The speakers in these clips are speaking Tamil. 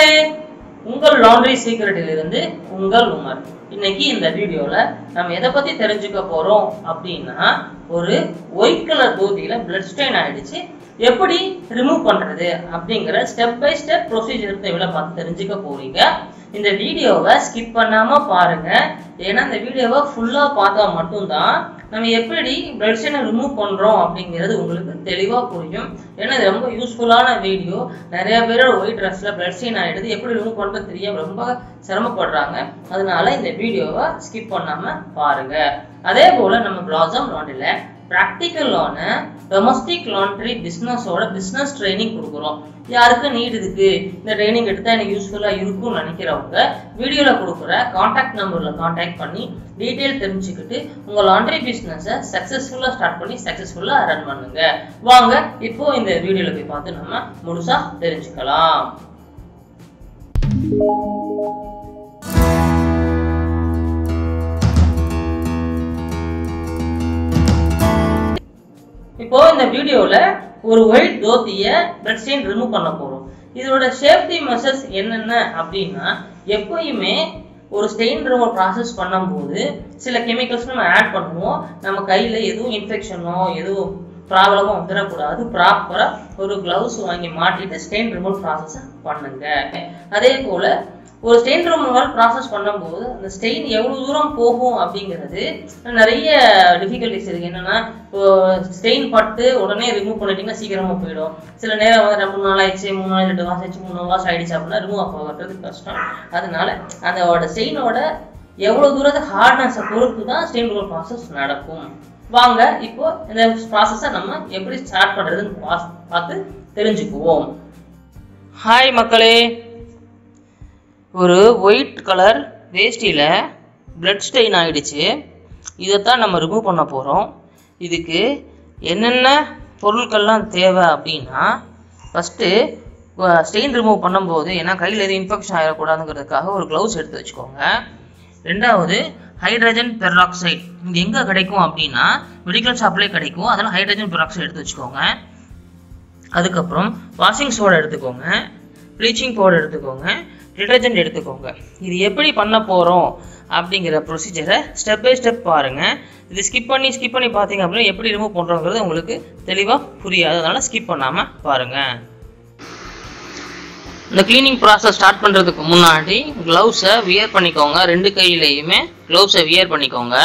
மக்களே, உங்கள் லாண்ட்ரி சீக்ரெட்டிலிருந்து உங்கள் உமர். இன்னைக்கு இந்த வீடியோல நம்ம எதை பத்தி தெரிஞ்சுக்க போறோம் அப்படின்னா, ஒரு ஒயிட் கலர் தோதியில பிளட் ஸ்டெயின் ஆயிடுச்சு, எப்படி ரிமூவ் பண்றது அப்படிங்கிற ஸ்டெப் பை ஸ்டெப் ப்ரொசீஜர் தேவையில பார்த்து தெரிஞ்சுக்க போறீங்க. இந்த வீடியோவை ஸ்கிப் பண்ணாம பாருங்க. ஏன்னா இந்த வீடியோவை ஃபுல்லா பார்த்தா மட்டும்தான் நம்ம எப்படி பிளட் ஸ்டெயினை ரிமூவ் பண்றோம் அப்படிங்கிறது உங்களுக்கு தெளிவா புரியும். ஏன்னா இது ரொம்ப யூஸ்ஃபுல்லான வீடியோ. நிறைய பேர் ஒயிட் ட்ரெஸ்ல பிளட் ஸ்டெயின் ஆயிடுது, எப்படி ரிமூவ் பண்றது தெரியாம ரொம்ப சிரமப்படுறாங்க. அதனால இந்த வீடியோவை ஸ்கிப் பண்ணாம பாருங்க. அதே போல நம்ம பிளாசம் லாண்ட்ரில பிராக்டிக்கலான டொமஸ்டிக் லாண்ட்ரி பிசினஸோட பிசினஸ் ட்ரைனிங் கொடுக்குறோம். யாருக்கு நீட் இருக்கு, இந்த ட்ரைனிங் எடுத்தா எனக்கு யூஸ்ஃபுல்லா இருக்கும்னு நினைக்கிறவங்க வீடியோல கொடுக்குற கான்டாக்ட் நம்பர்ல கான்டாக்ட் பண்ணி டீடைல் தெரிஞ்சுக்கிட்டு உங்க லாண்ட்ரி பிசினஸை சக்சஸ்ஃபுல்லா ஸ்டார்ட் பண்ணி சக்சஸ்ஃபுல்லா ரன் பண்ணுங்க. வாங்க இப்போ இந்த வீடியோல போய் பார்த்து நம்ம முழுசா தெரிஞ்சுக்கலாம். இப்போ இந்த வீடியோல ஒரு ஒயிட் தோத்திய பிளட் ஸ்டெயின் ரிமூவ் பண்ண போறோம். இதோட சேஃப்டி மெஷர்ஸ் என்னென்ன அப்படின்னா, எப்பயுமே ஒரு ஸ்டெயின் ரிமூவ் ப்ராசஸ் பண்ணும்போது சில கெமிக்கல்ஸ் நம்ம ஆட் பண்ணுவோம். நம்ம கையில எதுவும் இன்ஃபெக்ஷனோ எதுவும் ப்ராப்ளமோ வந்துடக்கூடாது. ப்ராப்பரா ஒரு கிளவுஸ் வாங்கி மாட்டிட்டு ஸ்டெயின் ரிமூவ் ப்ராசஸ் பண்ணுங்க. அதே போல ஒரு ஸ்டெயின் ரிமூவல் ப்ராசஸ் பண்ணும்போது அந்த ஸ்டெயின் எவ்வளவு தூரம் போகும் அப்படிங்கிறது நிறைய டிஃபிகல்டிஸ் இருக்கு. என்னன்னா, ஸ்டெயின் பட்டு உடனே ரிமூவ் பண்ணிட்டீங்கன்னா சீக்கிரமா போயிடும். சில நேரம் வந்து 2 நாள் ஆயிடுச்சு, 3 நாள் 2 மாசம் ஆயிடுச்சு, 3 மாசம் ஆயிடுச்சு அப்படின்னா ரிமூவ் பண்ணுறது கஷ்டம். அதனால அந்த ஸ்டெயினோட எவ்வளவு தூரத்தை ஹார்ட்னஸை பொறுத்து தான் ஸ்டெயின் ரிமூவல் ப்ராசஸ் நடக்கும். வாங்க இப்போ இந்த ப்ராசஸை நம்ம எப்படி ஸ்டார்ட் பண்றதுன்னு பார்த்து தெரிஞ்சுக்குவோம். ஹாய் மக்களே, ஒரு ஒயிட் கலர் வேஷ்டியில் பிளட் ஸ்டெயின் ஆகிடுச்சு. இதைத்தான் நம்ம ரிமூவ் பண்ண போகிறோம். இதுக்கு என்னென்ன பொருட்கள்லாம் தேவை அப்படின்னா, ஃபஸ்ட்டு ஸ்டெயின் ரிமூவ் பண்ணும்போது ஏன்னா கையில் எதுவும் இன்ஃபெக்ஷன் ஆகிடக்கூடாதுங்கிறதுக்காக ஒரு க்ளவுஸ் எடுத்து வச்சுக்கோங்க. ரெண்டாவது ஹைட்ரஜன் பெராக்சைடு. இது எங்கே கிடைக்கும் அப்படின்னா மெடிக்கல் ஷாப்லேயே கிடைக்கும். அதனால் ஹைட்ரஜன் பெராக்சைடு எடுத்து வச்சுக்கோங்க. அதுக்கப்புறம் வாஷிங் சோடா எடுத்துக்கோங்க, ப்ளீச்சிங் பவுடர் எடுத்துக்கோங்க, டிடர்ஜென்ட் எடுத்துக்கோங்க. இது எப்படி பண்ண போகிறோம் அப்படிங்கிற ப்ரொசீஜரை ஸ்டெப் பை ஸ்டெப் பாருங்கள். இது ஸ்கிப் பண்ணி பார்த்தீங்க அப்படின்னா எப்படி ரிமூவ் பண்ணுறோங்கிறது உங்களுக்கு தெளிவாக புரியாது. அதனால் ஸ்கிப் பண்ணாமல் பாருங்கள். இந்த கிளீனிங் ப்ராசஸ் ஸ்டார்ட் பண்ணுறதுக்கு முன்னாடி க்ளவுஸை வியர் பண்ணிக்கோங்க. 2 கையிலையுமே க்ளவுஸை வியர் பண்ணிக்கோங்க.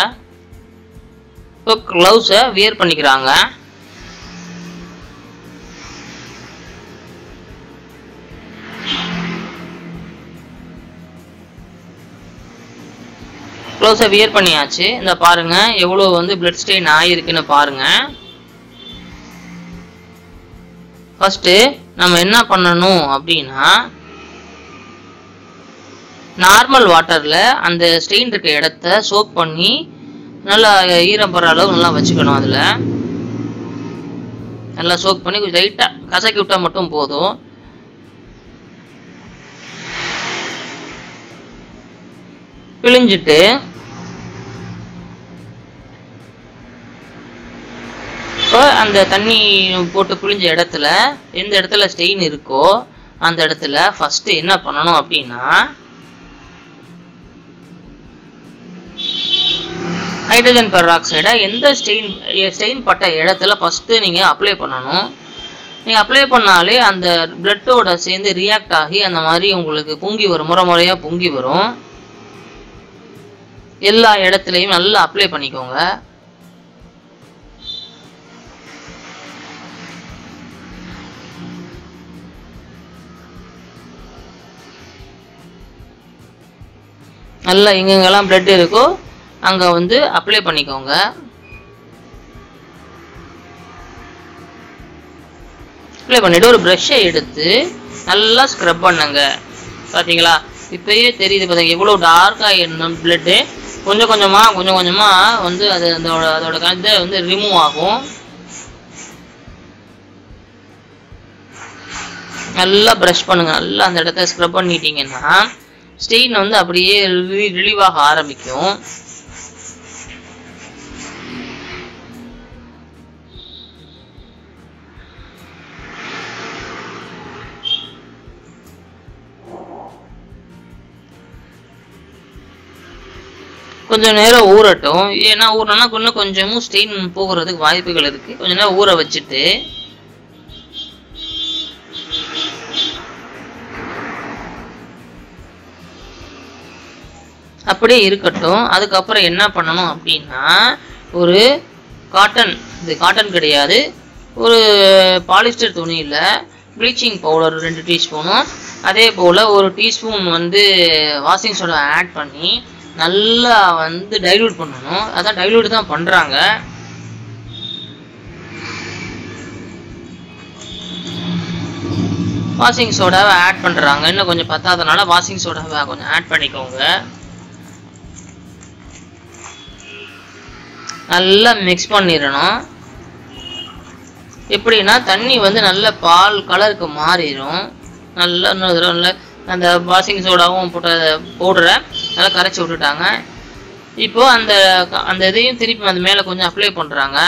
இப்போ க்ளவுஸை வியர் பண்ணிக்கிறாங்க. க்ளவுஸை வியர் பண்ணியாச்சு. இந்த பாருங்க எவ்வளோ வந்து பிளட் ஸ்டெயின் ஆகிருக்குன்னு பாருங்க. ஃபர்ஸ்ட்டு நம்ம என்ன பண்ணணும் அப்படின்னா, நார்மல் வாட்டரில் அந்த ஸ்டெயின் இருக்க இடத்த சோப் பண்ணி நல்லா ஈரம் படுற அளவு நல்லா வச்சுக்கணும். அதில் நல்லா சோப் பண்ணி கொஞ்சம் லைட்டாக கசக்கி விட்டால் மட்டும் போதும். பிழிஞ்சிட்டு இப்போ அந்த தண்ணி போட்டு பிழிஞ்ச இடத்துல எந்த இடத்துல ஸ்டெயின் இருக்கோ அந்த இடத்துல ஃபர்ஸ்ட் என்ன பண்ணணும் அப்படின்னா, ஹைட்ரஜன் பெராக்சைடை எந்த ஸ்டெயின் பட்ட இடத்துல ஃபர்ஸ்ட் நீங்க அப்ளை பண்ணணும். நீங்க அப்ளை பண்ணாலே அந்த பிளட்டோட சேர்ந்து ரியாக்ட் ஆகி அந்த மாதிரி உங்களுக்கு பொங்கி வரும், முறையா பொங்கி வரும். எல்லா இடத்துலையும் நல்லா அப்ளை பண்ணிக்கோங்க. நல்லா எங்கெங்கெல்லாம் பிளட் இருக்கோ அங்கே வந்து அப்ளை பண்ணிக்கோங்க. அப்ளை பண்ணிவிட்டு ஒரு ப்ரஷ்ஷை எடுத்து நல்லா ஸ்க்ரப் பண்ணுங்க. பார்த்தீங்களா, இப்போயே தெரியுது பார்த்தீங்க எவ்வளோ டார்க்காக இருந்தோம். பிளட்டு கொஞ்சம் கொஞ்சமாக வந்து அதோட இதை வந்து ரிமூவ் ஆகும். நல்லா ப்ரஷ் பண்ணுங்க. நல்லா அந்த இடத்த ஸ்க்ரப் பண்ணிட்டீங்கன்னா ஸ்டெயின் வந்து அப்படியே ரிலீவ் ஆக ஆரம்பிக்கும். கொஞ்சம் நேரம் ஊறட்டும். ஏன்னா ஊறனா இன்னும் கொஞ்சமும் ஸ்டெயின் போகிறதுக்கு வாய்ப்புகள் இருக்கு. கொஞ்ச நேரம் ஊற வச்சுட்டு அப்படியே இருக்கட்டும். அதுக்கப்புறம் என்ன பண்ணணும் அப்படின்னா, ஒரு காட்டன், இது காட்டன் கிடையாது, ஒரு பாலிஸ்டர் துணியில் ப்ளீச்சிங் பவுடர் 2 டீஸ்பூனும், அதே போல் ஒரு டீஸ்பூன் வந்து வாஷிங் சோடா ஆட் பண்ணி நல்லா வந்து டைல்யூட் பண்ணணும். அதான் டைல்யூட் தான் பண்ணுறாங்க. வாஷிங் சோடாவை ஆட் பண்ணுறாங்க. இன்னும் கொஞ்சம் பத்தாதனால வாஷிங் சோடாவை கொஞ்சம் ஆட் பண்ணிக்கோங்க. நல்லா மிக்ஸ் பண்ணிடணும். எப்படின்னா தண்ணி வந்து நல்ல பால் கலருக்கு மாறிடும். நல்லா நல்ல அந்த வாஷிங் சோடாவும் பவுடரை நல்லா கரைச்சி விட்டுட்டாங்க. இப்போ அந்த இதையும் திருப்பி அந்த மேலே கொஞ்சம் அப்ளை பண்ணுறாங்க.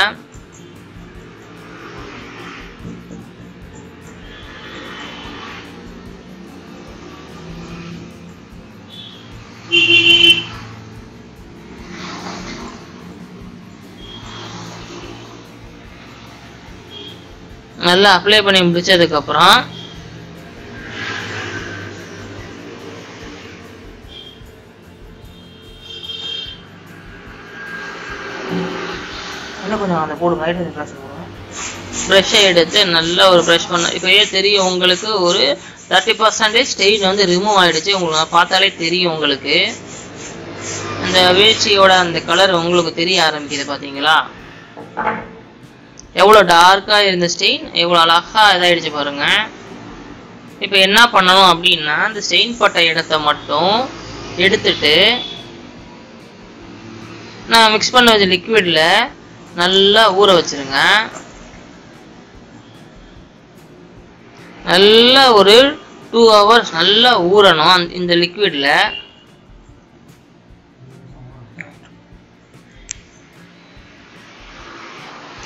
நல்லா அப்ளை பண்ணி முடிச்சதுக்கப்புறம் கொஞ்சம் அந்த போடுங்க, ப்ரஷ்ஷை எடுத்து நல்லா ஒரு ப்ரஷ் பண்ண. இப்போயே தெரியும் உங்களுக்கு, ஒரு 30% ஸ்டெயின் வந்து ரிமூவ் ஆகிடுச்சு. உங்களுக்கு பார்த்தாலே தெரியும். உங்களுக்கு அந்த வீழ்ச்சியோட அந்த கலர் உங்களுக்கு தெரிய ஆரம்பிக்குது. பார்த்தீங்களா எவ்வளோ டார்க்காக இருந்த ஸ்டெயின் எவ்வளோ அழகாக இதாகிடுச்சு பாருங்க. இப்போ என்ன பண்ணணும் அப்படின்னா, அந்த ஸ்டெயின் பட்ட இடத்த மட்டும் எடுத்துட்டு நான் மிக்ஸ் பண்ண வச்ச லிக்விடில் நல்லா ஊற வச்சிருங்க. நல்லா ஒரு 2 hours நல்லா ஊறணும் இந்த லிக்விடில்.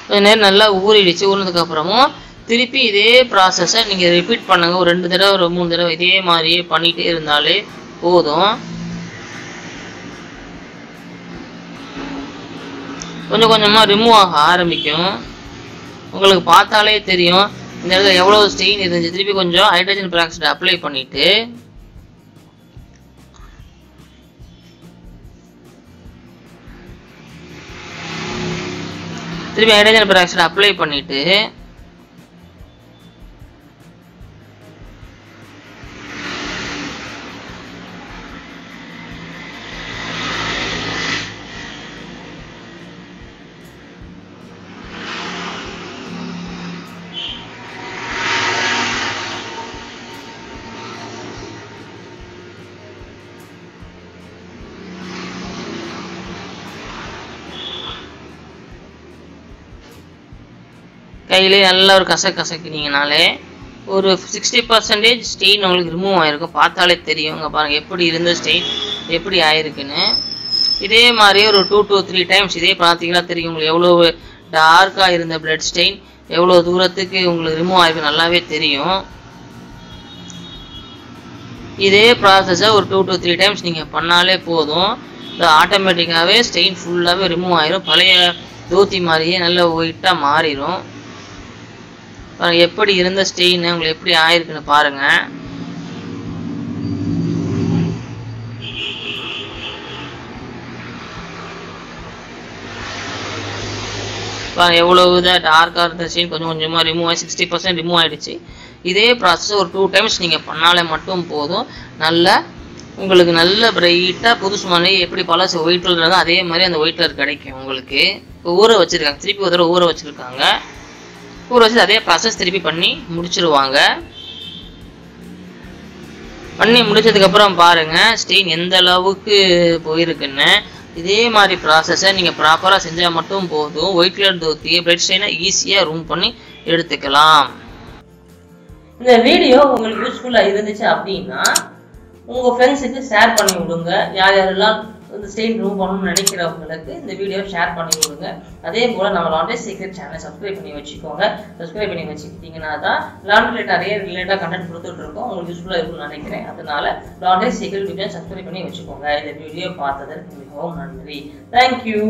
கொஞ்ச நேரம் நல்லா ஊறிடுச்சு. ஊறினதுக்கப்புறமும் திருப்பி இதே ப்ராசஸை நீங்கள் ரிப்பீட் பண்ணுங்கள். ஒரு 2 தடவை ஒரு 3 தடவை இதே மாதிரியே பண்ணிகிட்டே இருந்தாலே போதும். கொஞ்சம் கொஞ்சமாக ரிமூவ் ஆக ஆரம்பிக்கும். உங்களுக்கு பார்த்தாலே தெரியும் இந்த இடத்துல எவ்வளோ ஸ்டெயின் இருந்துச்சு. திருப்பி கொஞ்சம் ஹைட்ரஜன் பெராக்சைடு அப்ளை பண்ணிவிட்டு திருப்பி ஹைட்ரஜன் பெராக்சைடு அப்ளை பண்ணிவிட்டு கையிலே நல்லா ஒரு கசக்கினீங்கனாலே ஒரு 60% ஸ்டெயின் உங்களுக்கு ரிமூவ் ஆகிருக்கும். பார்த்தாலே தெரியும். இங்கே பாருங்கள் எப்படி இருந்த ஸ்டெயின் எப்படி ஆயிருக்குன்னு. இதே மாதிரியே ஒரு 2 to 3 டைம்ஸ் இதே பார்த்தீங்கன்னா தெரியும் உங்களுக்கு எவ்வளோ டார்க்காக இருந்த பிளட் ஸ்டெயின் எவ்வளோ தூரத்துக்கு உங்களுக்கு ரிமூவ் ஆகிருக்கு நல்லாவே தெரியும். இதே ப்ராசஸை ஒரு 2 to 3 டைம்ஸ் நீங்கள் பண்ணாலே போதும். இது ஆட்டோமேட்டிக்காகவே ஸ்டெயின் ஃபுல்லாகவே ரிமூவ் ஆகிரும். பழைய தோத்தி மாதிரியே நல்ல ஒயிட்டாக மாறிடும். எப்படி இருந்த ஸ்டெயின் உங்களுக்கு எப்படி ஆயிருக்குன்னு பாருங்க. எவ்வளவு டார்க்காக இருந்த ஸ்டெயின் கொஞ்சம் கொஞ்சமாக ரிமூவ் ஆகி 60% ரிமூவ் ஆகிடுச்சு. இதே ப்ராசஸ் ஒரு 2 டைம்ஸ் நீங்கள் பண்ணாலே மட்டும் போதும். நல்ல உங்களுக்கு நல்ல பிரைட்டாக புதுசு மாதிரி எப்படி பழசு ஒயிட் கலர் இருக்கோ அதே மாதிரி அந்த ஒயிட் கலர் கிடைக்கும் உங்களுக்கு. இப்போ ஊற வச்சுருக்காங்க, திருப்பி ஒரு தடவை ஊற வச்சுருக்காங்க. ஊற வச்சு அதே ப்ராசஸ் திருப்பி பண்ணி முடிச்சிருவாங்க. பண்ணி முடிச்சதுக்கப்புறம் பாருங்கள் ஸ்டெயின் எந்த அளவுக்கு போயிருக்குன்னு. இதே மாதிரி ப்ராசஸை நீங்கள் ப்ராப்பராக செஞ்சால் மட்டும் போதும். ஒயிட் கலர் தோத்தியை பிளட் ஸ்டெயினை ஈஸியாக ரூம் பண்ணி எடுத்துக்கலாம். இந்த வீடியோ உங்களுக்கு யூஸ்ஃபுல்லாக இருந்துச்சு அப்படின்னா உங்கள் ஃப்ரெண்ட்ஸுக்கு ஷேர் பண்ணி விடுங்க. யார் யாரெல்லாம் இந்த ஸ்டெயின் ரிமூவ் பண்ணணும்னு நினைக்கிறவங்களுக்கு இந்த வீடியோ ஷேர் பண்ணி விடுங்க. அதே போல் நம்ம லாண்ட்ரி சீக்ரெட் சேனலை சப்ஸ்கிரைப் பண்ணி வச்சுக்கோங்க. சப்ஸ்கிரைப் பண்ணி வச்சுக்கிட்டிங்கன்னா தான் லாண்ட்ரி நிறைய ரிலேட்டடாக கண்டென்ட் கொடுத்துட்டு இருக்கோம். உங்களுக்கு யூஸ்ஃபுல்லாக இருக்கும்னு நினைக்கிறேன். அதனால லாண்ட்ரி சீக்ரெட் வீடியோ சப்ஸ்கிரைப் பண்ணி வச்சுக்கோங்க. இந்த வீடியோ பார்த்ததற்கு மிகவும் நன்றி. தேங்க்யூ.